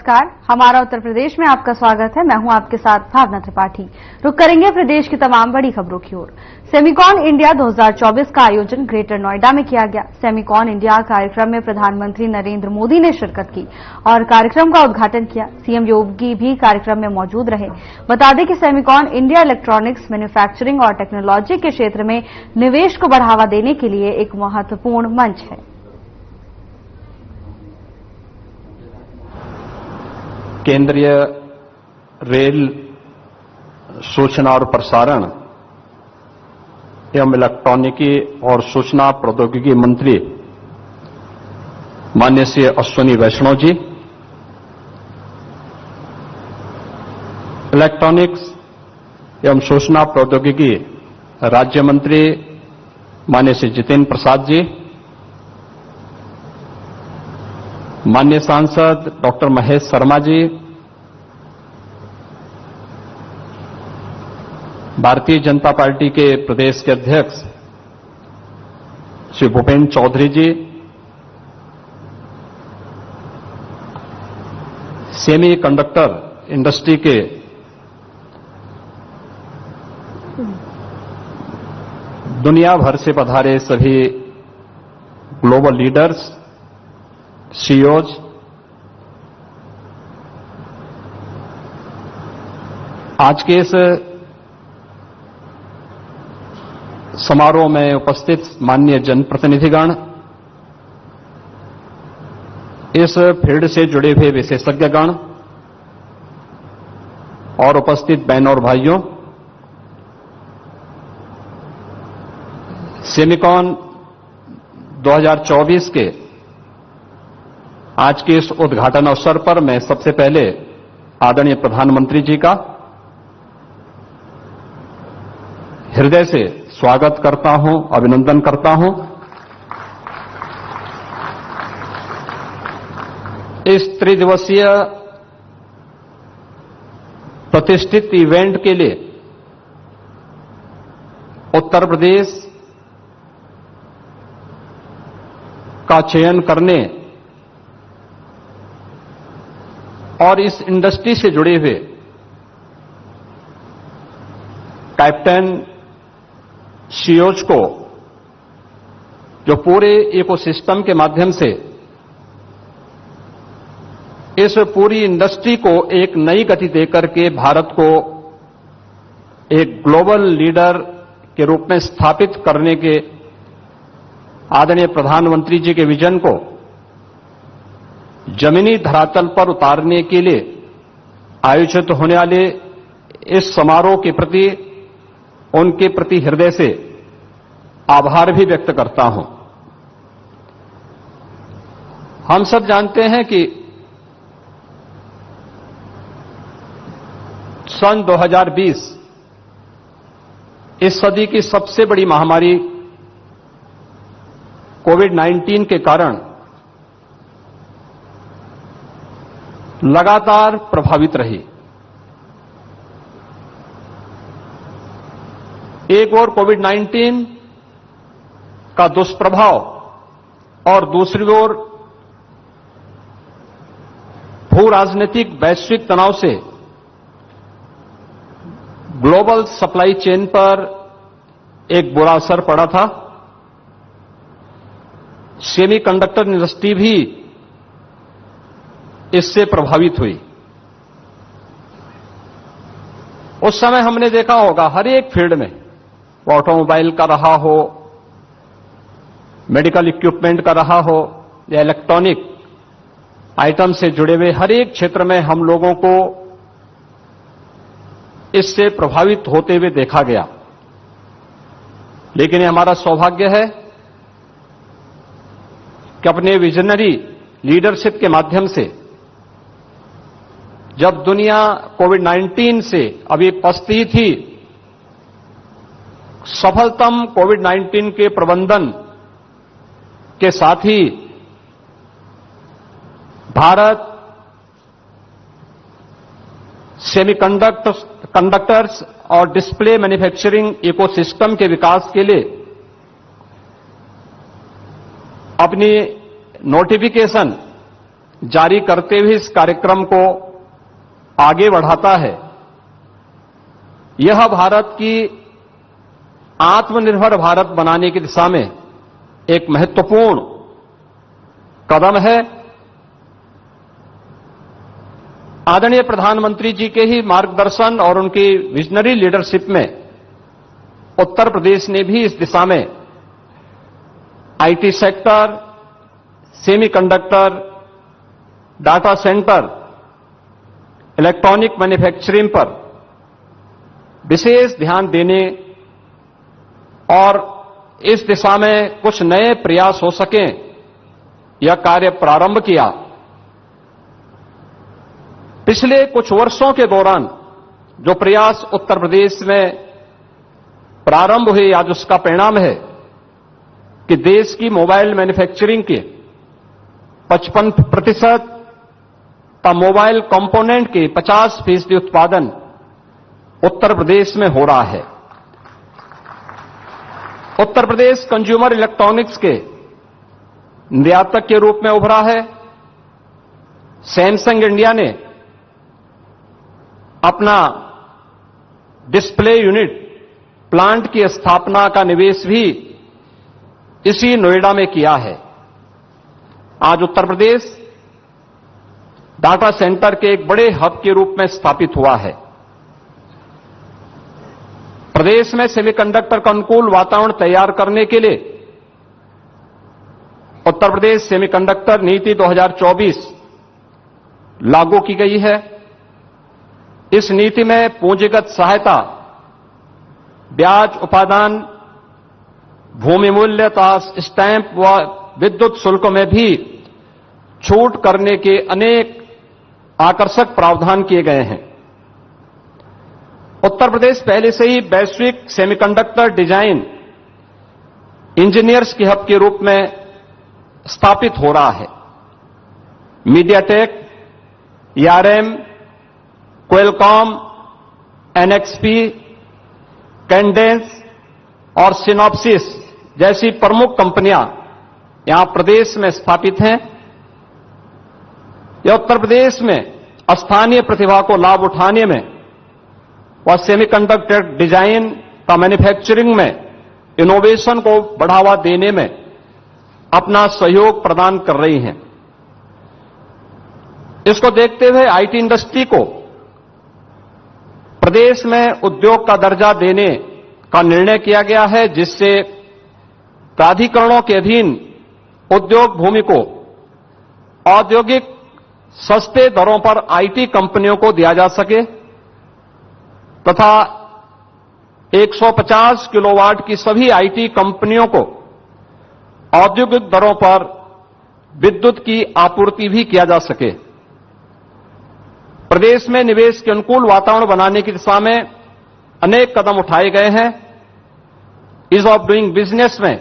नमस्कार, हमारा उत्तर प्रदेश में आपका स्वागत है। मैं हूं आपके साथ भावना त्रिपाठी। रुक करेंगे प्रदेश की तमाम बड़ी खबरों की ओर। सेमिकॉन इंडिया 2024 का आयोजन ग्रेटर नोएडा में किया गया। सेमिकॉन इंडिया कार्यक्रम में प्रधानमंत्री नरेंद्र मोदी ने शिरकत की और कार्यक्रम का उद्घाटन किया। सीएम योगी भी कार्यक्रम में मौजूद रहे। बता दें कि सेमिकॉन इंडिया इलेक्ट्रॉनिक्स, मैन्युफैक्चरिंग और टेक्नोलॉजी के क्षेत्र में निवेश को बढ़ावा देने के लिए एक महत्वपूर्ण मंच है। केंद्रीय रेल, सूचना और प्रसारण एवं इलेक्ट्रॉनिकी और सूचना प्रौद्योगिकी मंत्री माननीय श्री अश्विनी वैष्णव जी, इलेक्ट्रॉनिक्स एवं सूचना प्रौद्योगिकी राज्य मंत्री माननीय श्री जितेंद्र प्रसाद जी, माननीय सांसद डॉक्टर महेश शर्मा जी, भारतीय जनता पार्टी के प्रदेश के अध्यक्ष श्री भूपेंद्र चौधरी जी, सेमी कंडक्टर इंडस्ट्री के दुनिया भर से पधारे सभी ग्लोबल लीडर्स, सीईओज, आज के इस समारोह में उपस्थित माननीय जनप्रतिनिधिगण, इस फील्ड से जुड़े हुए विशेषज्ञगण और उपस्थित बहनों और भाइयों, सेमिकॉन 2024 के आज के इस उद्घाटन अवसर पर मैं सबसे पहले आदरणीय प्रधानमंत्री जी का हृदय से स्वागत करता हूं, अभिनंदन करता हूं। इस त्रिदिवसीय प्रतिष्ठित इवेंट के लिए उत्तर प्रदेश का चयन करने और इस इंडस्ट्री से जुड़े हुए कैप्टन, सीईओज को जो पूरे इकोसिस्टम के माध्यम से इस पूरी इंडस्ट्री को एक नई गति देकर के भारत को एक ग्लोबल लीडर के रूप में स्थापित करने के आदरणीय प्रधानमंत्री जी के विजन को जमीनी धरातल पर उतारने के लिए आयोजित होने वाले इस समारोह के प्रति, उनके प्रति हृदय से आभार भी व्यक्त करता हूं। हम सब जानते हैं कि सन 2020 इस सदी की सबसे बड़ी महामारी कोविड-19 के कारण लगातार प्रभावित रही। एक ओर कोविड-19 का दुष्प्रभाव और दूसरी ओर भू राजनीतिक वैश्विक तनाव से ग्लोबल सप्लाई चेन पर एक बुरा असर पड़ा था। सेमीकंडक्टर इंडस्ट्री भी इससे प्रभावित हुई। उस समय हमने देखा होगा हर एक फील्ड में, वो ऑटोमोबाइल का रहा हो, मेडिकल इक्विपमेंट का रहा हो या इलेक्ट्रॉनिक आइटम से जुड़े हुए हर एक क्षेत्र में हम लोगों को इससे प्रभावित होते हुए देखा गया। लेकिन ये हमारा सौभाग्य है कि अपने विजनरी लीडरशिप के माध्यम से जब दुनिया कोविड-19 से अभी पछती थी, सफलतम कोविड-19 के प्रबंधन के साथ ही भारत सेमीकंडक्टर्स और डिस्प्ले मैन्युफैक्चरिंग इकोसिस्टम के विकास के लिए अपनी नोटिफिकेशन जारी करते हुए इस कार्यक्रम को आगे बढ़ाता है। यह भारत की आत्मनिर्भर भारत बनाने की दिशा में एक महत्वपूर्ण कदम है। आदरणीय प्रधानमंत्री जी के ही मार्गदर्शन और उनकी विजनरी लीडरशिप में उत्तर प्रदेश ने भी इस दिशा में IT sector, semiconductor, data centre, electronic manufacturing पर विशेष ध्यान देने और इस दिशा में कुछ नए प्रयास हो सकें, यह कार्य प्रारंभ किया। पिछले कुछ वर्षों के दौरान जो प्रयास उत्तर प्रदेश में प्रारंभ हुए, आज उसका परिणाम है कि देश की मोबाइल मैन्युफैक्चरिंग के 55% का मोबाइल कंपोनेंट के 50% उत्पादन उत्तर प्रदेश में हो रहा है। उत्तर प्रदेश कंज्यूमर इलेक्ट्रॉनिक्स के निर्यातक के रूप में उभरा है। सैमसंग इंडिया ने अपना डिस्प्ले यूनिट प्लांट की स्थापना का निवेश भी इसी नोएडा में किया है। आज उत्तर प्रदेश डाटा सेंटर के एक बड़े हब के रूप में स्थापित हुआ है। प्रदेश में सेमीकंडक्टर का अनुकूल वातावरण तैयार करने के लिए उत्तर प्रदेश सेमीकंडक्टर नीति 2024 लागू की गई है। इस नीति में पूंजीगत सहायता, ब्याज उपादान, भूमि मूल्य तथा स्टैंप व विद्युत शुल्क में भी छूट करने के अनेक आकर्षक प्रावधान किए गए हैं। उत्तर प्रदेश पहले से ही वैश्विक सेमीकंडक्टर डिजाइन इंजीनियर्स के हब के रूप में स्थापित हो रहा है। MediaTek, ERM, Qualcomm, NXP, Cadence और सिनॉप्सिस जैसी प्रमुख कंपनियां यहां प्रदेश में स्थापित हैं। यह उत्तर प्रदेश में स्थानीय प्रतिभा को लाभ उठाने में और सेमीकंडक्टर डिजाइन का मैन्युफैक्चरिंग में इनोवेशन को बढ़ावा देने में अपना सहयोग प्रदान कर रही हैं। इसको देखते हुए आईटी इंडस्ट्री को प्रदेश में उद्योग का दर्जा देने का निर्णय किया गया है, जिससे प्राधिकरणों के अधीन उद्योग भूमि को औद्योगिक सस्ते दरों पर आईटी कंपनियों को दिया जा सके तथा 150 किलोवाट की सभी आईटी कंपनियों को औद्योगिक दरों पर विद्युत की आपूर्ति भी किया जा सके। प्रदेश में निवेश के अनुकूल वातावरण बनाने की दिशा में अनेक कदम उठाए गए हैं। ईज ऑफ डूइंग बिजनेस में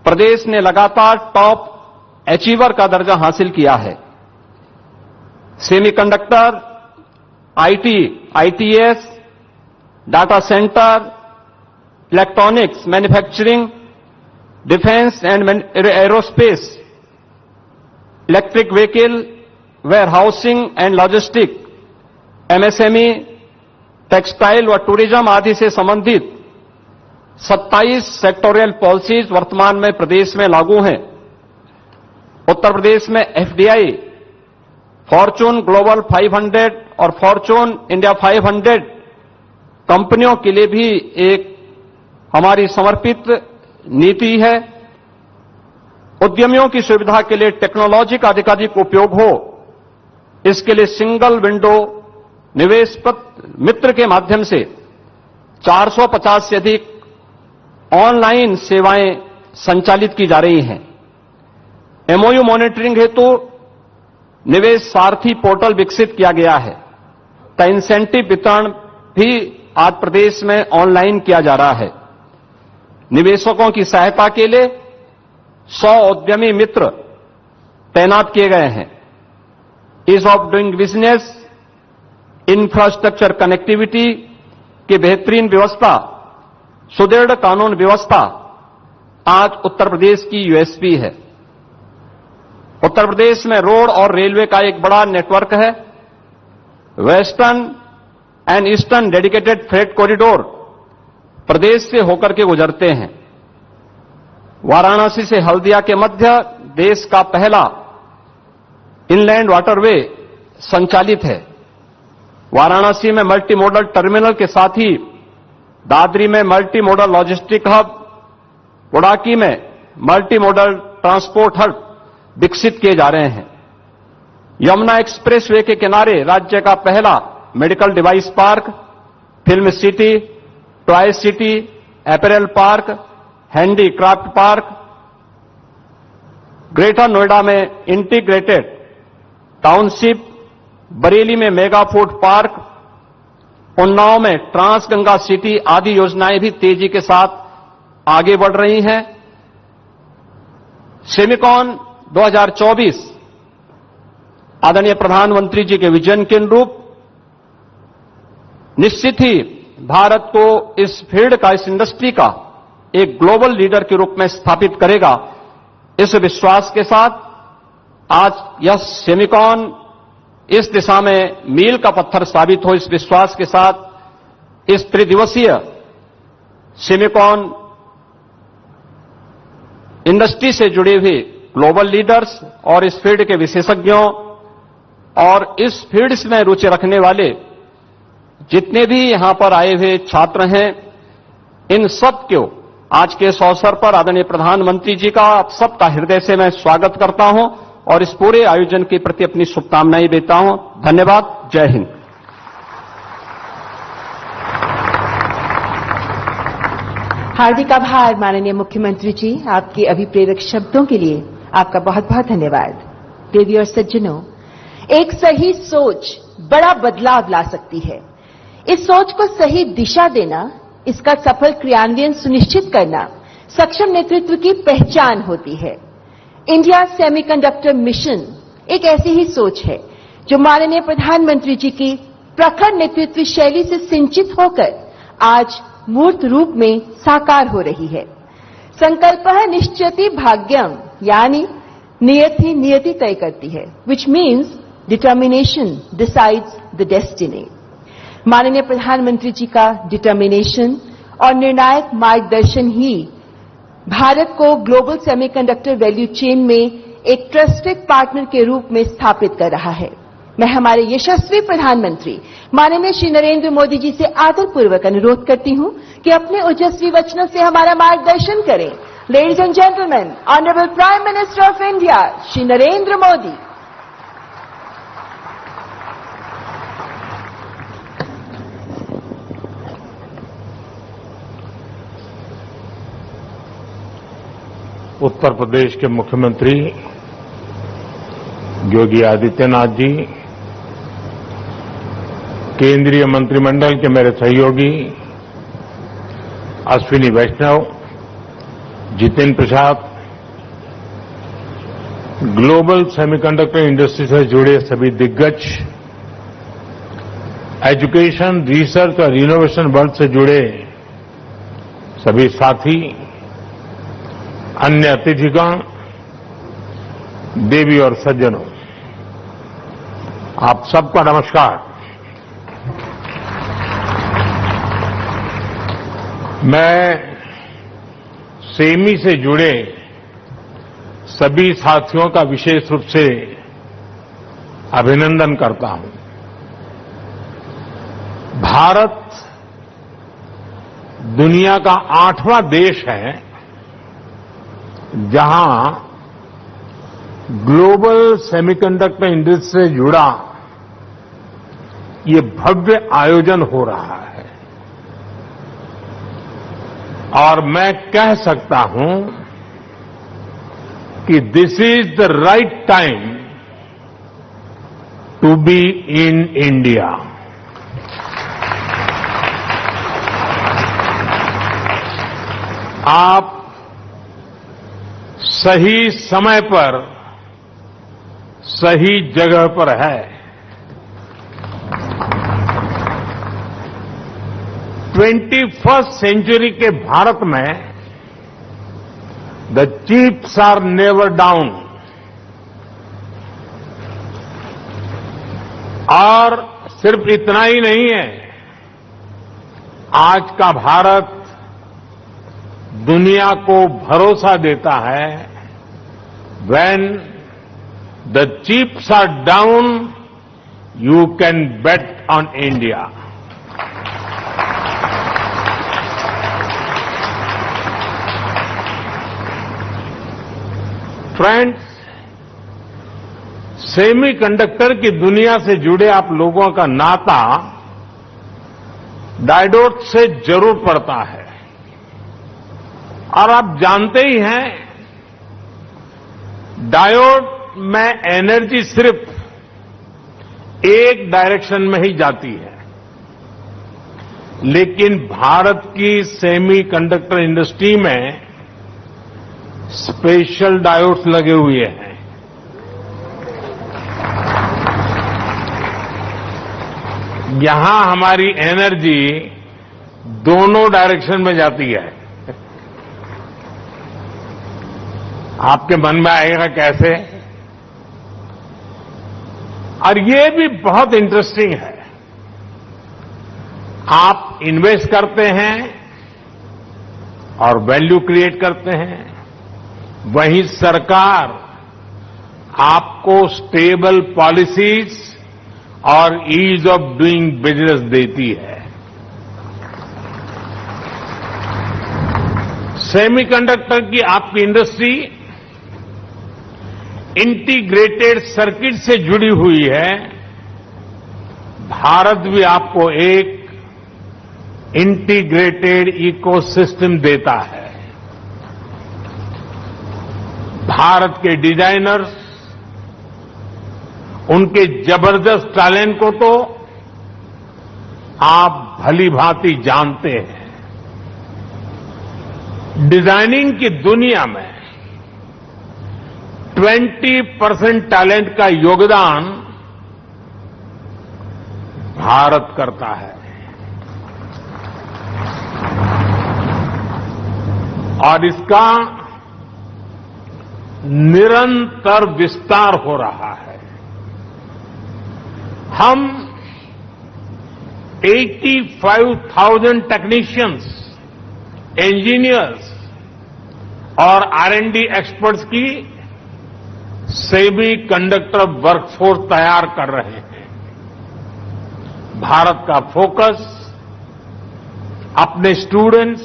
प्रदेश ने लगातार टॉप अचीवर का दर्जा हासिल किया है। Semiconductor, IT, ITS, data centre, electronics manufacturing, defence and aerospace, electric vehicle, warehousing and logistic, MSME, textile व टूरिज्म आदि से संबंधित 27 सेक्टोरियल पॉलिसीज वर्तमान में प्रदेश में लागू हैं। उत्तर प्रदेश में एफडीआई, फॉर्चून ग्लोबल 500 और फॉर्चून इंडिया 500 कंपनियों के लिए भी एक हमारी समर्पित नीति है। उद्यमियों की सुविधा के लिए टेक्नोलॉजी का अधिकाधिक उपयोग हो, इसके लिए सिंगल विंडो निवेश मित्र के माध्यम से 450 से अधिक ऑनलाइन सेवाएं संचालित की जा रही हैं। एमओयू मॉनिटरिंग हेतु निवेश सारथी पोर्टल विकसित किया गया है। तो इंसेंटिव वितरण भी आज प्रदेश में ऑनलाइन किया जा रहा है। निवेशकों की सहायता के लिए 100 उद्यमी मित्र तैनात किए गए हैं। Ease of doing business, infrastructure connectivity की बेहतरीन व्यवस्था, सुदृढ़ कानून व्यवस्था आज उत्तर प्रदेश की यूएसपी है। उत्तर प्रदेश में रोड और रेलवे का एक बड़ा नेटवर्क है। Western and eastern dedicated freight corridor प्रदेश से होकर के गुजरते हैं। वाराणसी से हल्दिया के मध्य देश का पहला इनलैंड वाटरवे संचालित है। वाराणसी में मल्टी मॉडल टर्मिनल के साथ ही दादरी में मल्टी मॉडल लॉजिस्टिक हब, उड़ाकी में मल्टी मॉडल ट्रांसपोर्ट हब विकसित किए जा रहे हैं। यमुना एक्सप्रेसवे के किनारे राज्य का पहला medical device park, film city, toy city, apparel park, handicraft park, greater Noida में इंटीग्रेटेड टाउनशिप, बरेली में मेगा फूड पार्क, उन्नाव में ट्रांस गंगा सिटी आदि योजनाएं भी तेजी के साथ आगे बढ़ रही हैं। सेमिकॉन 2024 आदरणीय प्रधानमंत्री जी के विजन के अनुरूप निश्चित ही भारत को इस फील्ड का, इस इंडस्ट्री का एक ग्लोबल लीडर के रूप में स्थापित करेगा। इस विश्वास के साथ आज यह सेमिकॉन इस दिशा में मील का पत्थर साबित हो, इस विश्वास के साथ इस त्रिदिवसीय सेमिकॉन इंडस्ट्री से जुड़े हुए ग्लोबल लीडर्स और इस फील्ड के विशेषज्ञों और इस फील्ड में रुचि रखने वाले जितने भी यहां पर आए हुए छात्र हैं, इन सब को आज के इस अवसर पर आदरणीय प्रधानमंत्री जी का आप सबका हृदय से मैं स्वागत करता हूं और इस पूरे आयोजन के प्रति अपनी शुभकामनाएं देता हूं। धन्यवाद। जय हिंद। हार्दिक आभार माननीय मुख्यमंत्री जी, आपके अभिप्रेरक शब्दों के लिए आपका बहुत बहुत धन्यवाद। देवी और सज्जनों, एक सही सोच बड़ा बदलाव ला सकती है। इस सोच को सही दिशा देना, इसका सफल क्रियान्वयन सुनिश्चित करना सक्षम नेतृत्व की पहचान होती है। इंडिया सेमीकंडक्टर मिशन एक ऐसी ही सोच है जो माननीय प्रधानमंत्री जी की प्रखर नेतृत्व शैली से सिंचित होकर आज मूर्त रूप में साकार हो रही है। संकल्पः निश्चयति भाग्यम, यानी नियत ही नियति तय करती है, which means determination decides the destiny. माननीय प्रधानमंत्री जी का डिटर्मिनेशन और निर्णायक मार्गदर्शन ही भारत को ग्लोबल सेमीकंडक्टर वैल्यू चेन में एक ट्रस्टेड पार्टनर के रूप में स्थापित कर रहा है। मैं हमारे यशस्वी प्रधानमंत्री माननीय श्री नरेंद्र मोदी जी से आदरपूर्वक अनुरोध करती हूं कि अपने ओजस्वी वचनों से हमारा मार्गदर्शन करें। Ladies and gentleman, honourable prime minister of India Shri Narendra Modi. Uttar Pradesh के मुख्यमंत्री योगी आदित्यनाथ जी, केंद्रीय मंत्रिमंडल के मेरे सहयोगी अश्विनी वैष्णव, Jitendra Prasad, global semiconductor industry से जुड़े सभी दिग्गज, एजुकेशन, रिसर्च और इनोवेशन वर्ल्ड से जुड़े सभी साथी, अन्य अतिथिगण, देवी और सज्जनों, आप सबका नमस्कार। मैं सेमी से जुड़े सभी साथियों का विशेष रूप से अभिनंदन करता हूं। भारत दुनिया का 8वां देश है जहां ग्लोबल सेमीकंडक्टर इंडस्ट्री से जुड़ा ये भव्य आयोजन हो रहा है और मैं कह सकता हूं कि this is the right time to be in India. आप सही समय पर सही जगह पर है। 21st सेंचुरी के भारत में the chips are never down और सिर्फ इतना ही नहीं है, आज का भारत दुनिया को भरोसा देता है, when the chips are down you can bet on India. Friends, semiconductor की दुनिया से जुड़े आप लोगों का नाता डायोड से जरूर पड़ता है और आप जानते ही हैं, डायोड में एनर्जी सिर्फ एक डायरेक्शन में ही जाती है, लेकिन भारत की सेमीकंडक्टर इंडस्ट्री में स्पेशल डायोड्स लगे हुए हैं। यहां हमारी एनर्जी दोनों डायरेक्शन में जाती है। आपके मन में आएगा कैसे? और ये भी बहुत इंटरेस्टिंग है। आप इन्वेस्ट करते हैं और वैल्यू क्रिएट करते हैं, वहीं सरकार आपको स्टेबल पॉलिसीज और ईज ऑफ डूइंग बिजनेस देती है। सेमीकंडक्टर की आपकी इंडस्ट्री इंटीग्रेटेड सर्किट से जुड़ी हुई है। भारत भी आपको एक इंटीग्रेटेड इकोसिस्टम देता है। भारत के डिजाइनर्स, उनके जबरदस्त टैलेंट को तो आप भली भांति जानते हैं। डिजाइनिंग की दुनिया में 20% टैलेंट का योगदान भारत करता है और इसका निरंतर विस्तार हो रहा है। हम 85,000 टेक्नीशियंस, इंजीनियर्स और R&D एक्सपर्ट्स की सेमी कंडक्टर वर्कफोर्स तैयार कर रहे हैं। भारत का फोकस अपने स्टूडेंट्स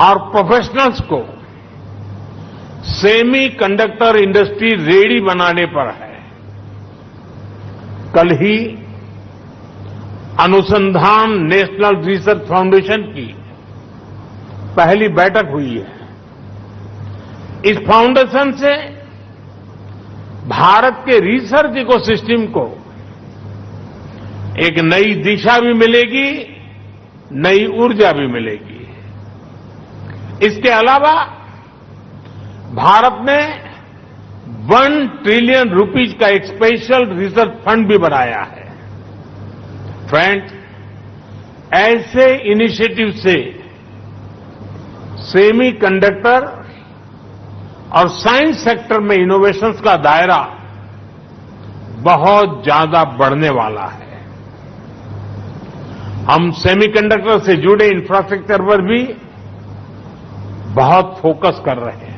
और प्रोफेशनल्स को सेमी कंडक्टर इंडस्ट्री रेडी बनाने पर है। कल ही अनुसंधान नेशनल रिसर्च फाउंडेशन की पहली बैठक हुई है। इस फाउंडेशन से भारत के रिसर्च इकोसिस्टम को एक नई दिशा भी मिलेगी, नई ऊर्जा भी मिलेगी। इसके अलावा भारत ने 1 ट्रिलियन रुपीज का एक स्पेशल रिसर्च फंड भी बनाया है। फ्रेंड्स, ऐसे इनिशिएटिव से सेमी कंडक्टर और साइंस सेक्टर में इनोवेशंस का दायरा बहुत ज्यादा बढ़ने वाला है। हम सेमीकंडक्टर से जुड़े इंफ्रास्ट्रक्चर पर भी बहुत फोकस कर रहे हैं।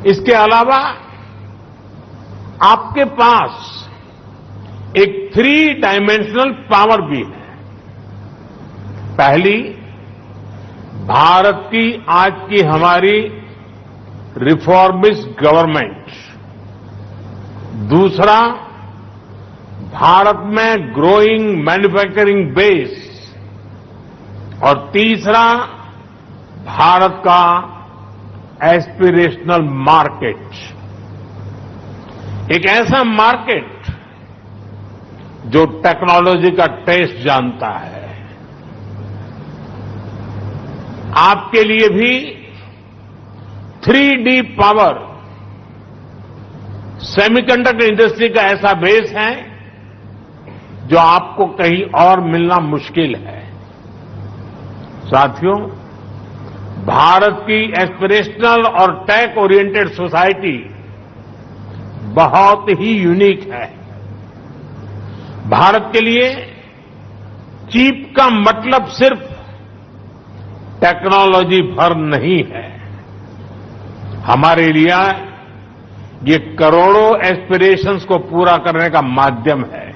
इसके अलावा आपके पास एक 3 डायमेंशनल पावर भी है। पहली, भारत की आज की हमारी रिफॉर्मिस्ट गवर्नमेंट। दूसरा, भारत में ग्रोइंग मैन्युफैक्चरिंग बेस। और तीसरा, भारत का एस्पिरेशनल मार्केट। एक ऐसा मार्केट जो टेक्नोलॉजी का टेस्ट जानता है। आपके लिए भी 3D पावर सेमीकंडक्टर इंडस्ट्री का ऐसा बेस है जो आपको कहीं और मिलना मुश्किल है। साथियों, भारत की एस्पिरेशनल और टेक ओरिएंटेड सोसाइटी बहुत ही यूनिक है। भारत के लिए चिप का मतलब सिर्फ टेक्नोलॉजी भर नहीं है। हमारे लिए ये करोड़ों एस्पिरेशंस को पूरा करने का माध्यम है।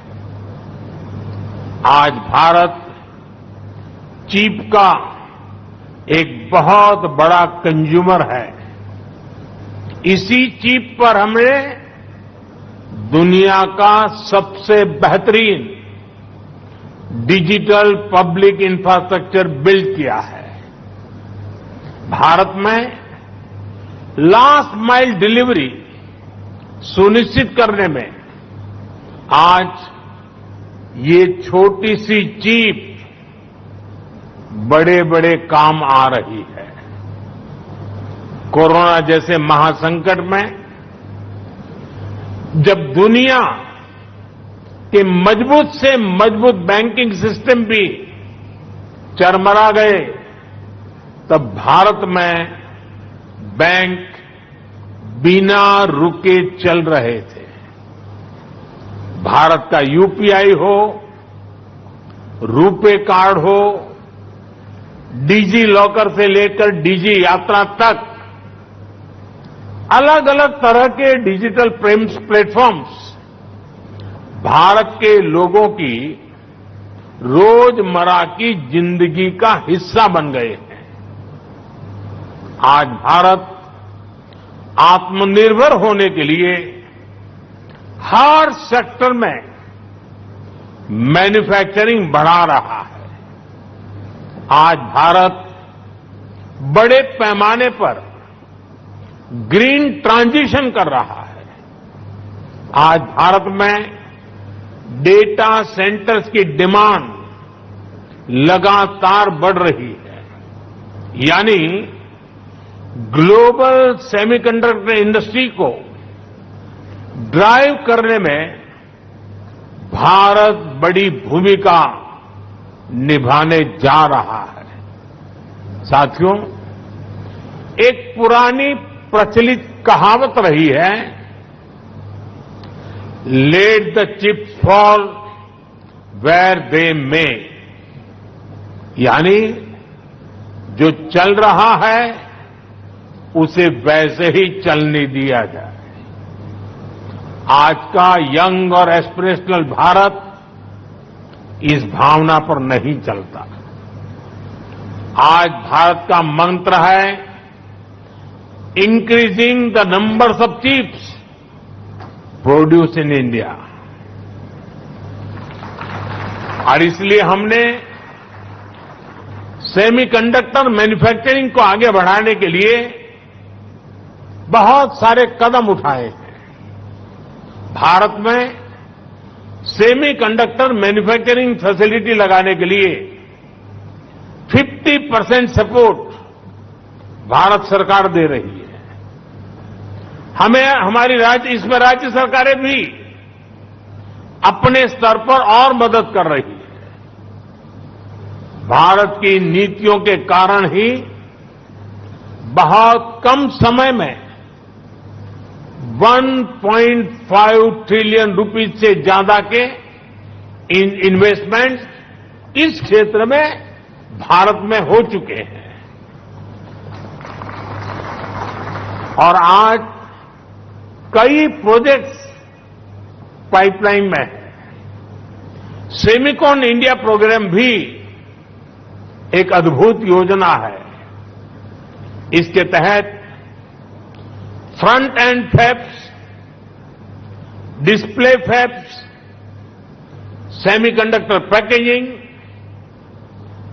आज भारत चिप का एक बहुत बड़ा कंज्यूमर है। इसी चिप पर हमने दुनिया का सबसे बेहतरीन डिजिटल पब्लिक इंफ्रास्ट्रक्चर बिल्ड किया है। भारत में लास्ट माइल डिलीवरी सुनिश्चित करने में आज ये छोटी सी चिप बड़े बड़े काम आ रही है। कोरोना जैसे महासंकट में जब दुनिया के मजबूत से मजबूत बैंकिंग सिस्टम भी चरमरा गए, तब भारत में बैंक बिना रुके चल रहे थे। भारत का यूपीआई हो, रुपे कार्ड हो, डिजी लॉकर से लेकर डिजी यात्रा तक अलग अलग तरह के डिजिटल प्लेटफॉर्म्स भारत के लोगों की रोजमर्रा की जिंदगी का हिस्सा बन गए हैं। आज भारत आत्मनिर्भर होने के लिए हर सेक्टर में मैन्युफैक्चरिंग बढ़ा रहा है। आज भारत बड़े पैमाने पर ग्रीन ट्रांजिशन कर रहा है। आज भारत में डेटा सेंटर्स की डिमांड लगातार बढ़ रही है। यानी ग्लोबल सेमीकंडक्टर इंडस्ट्री को ड्राइव करने में भारत बड़ी भूमिका निभाने जा रहा है। साथियों, एक पुरानी प्रचलित कहावत रही है, let the chips fall where they may, यानी जो चल रहा है उसे वैसे ही चलने दिया जाए। आज का यंग और एस्पिरेशनल भारत इस भावना पर नहीं चलता। आज भारत का मंत्र है increasing the numbers of chips produce in India. और इसलिए हमने सेमीकंडक्टर मैन्युफैक्चरिंग को आगे बढ़ाने के लिए बहुत सारे कदम उठाए हैं। भारत में सेमीकंडक्टर मैन्युफैक्चरिंग फैसिलिटी लगाने के लिए 50% सपोर्ट भारत सरकार दे रही है। इसमें राज्य सरकारें भी अपने स्तर पर और मदद कर रही है। भारत की नीतियों के कारण ही बहुत कम समय में 1.5 ट्रिलियन रुपीज से ज्यादा के इन्वेस्टमेंट इस क्षेत्र में भारत में हो चुके हैं। और आज कई प्रोजेक्ट्स पाइपलाइन में है। सेमिकॉन इंडिया प्रोग्राम भी एक अद्भुत योजना है। इसके तहत front end fabs, display fabs, semiconductor packaging,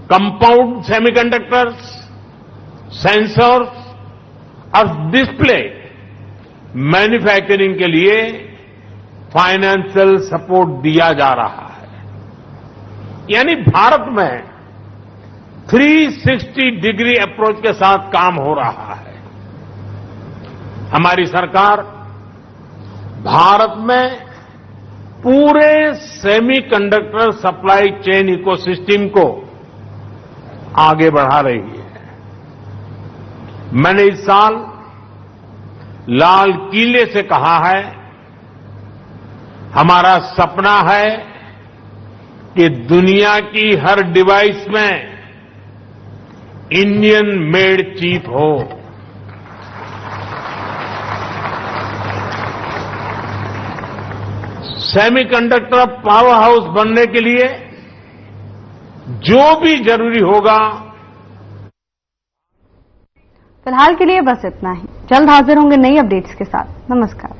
compound semiconductors, sensors और डिस्प्ले मैन्युफैक्चरिंग के लिए फाइनेंशियल सपोर्ट दिया जा रहा है। यानी भारत में 360 डिग्री अप्रोच के साथ काम हो रहा है। हमारी सरकार भारत में पूरे सेमीकंडक्टर सप्लाई चेन इकोसिस्टम को आगे बढ़ा रही है। मैंने इस साल लाल किले से कहा है, हमारा सपना है कि दुनिया की हर डिवाइस में इंडियन मेड चिप हो। सेमीकंडक्टर पावर हाउस बनने के लिए जो भी जरूरी होगा। फिलहाल के लिए बस इतना ही। जल्द हाजिर होंगे नई अपडेट्स के साथ। नमस्कार।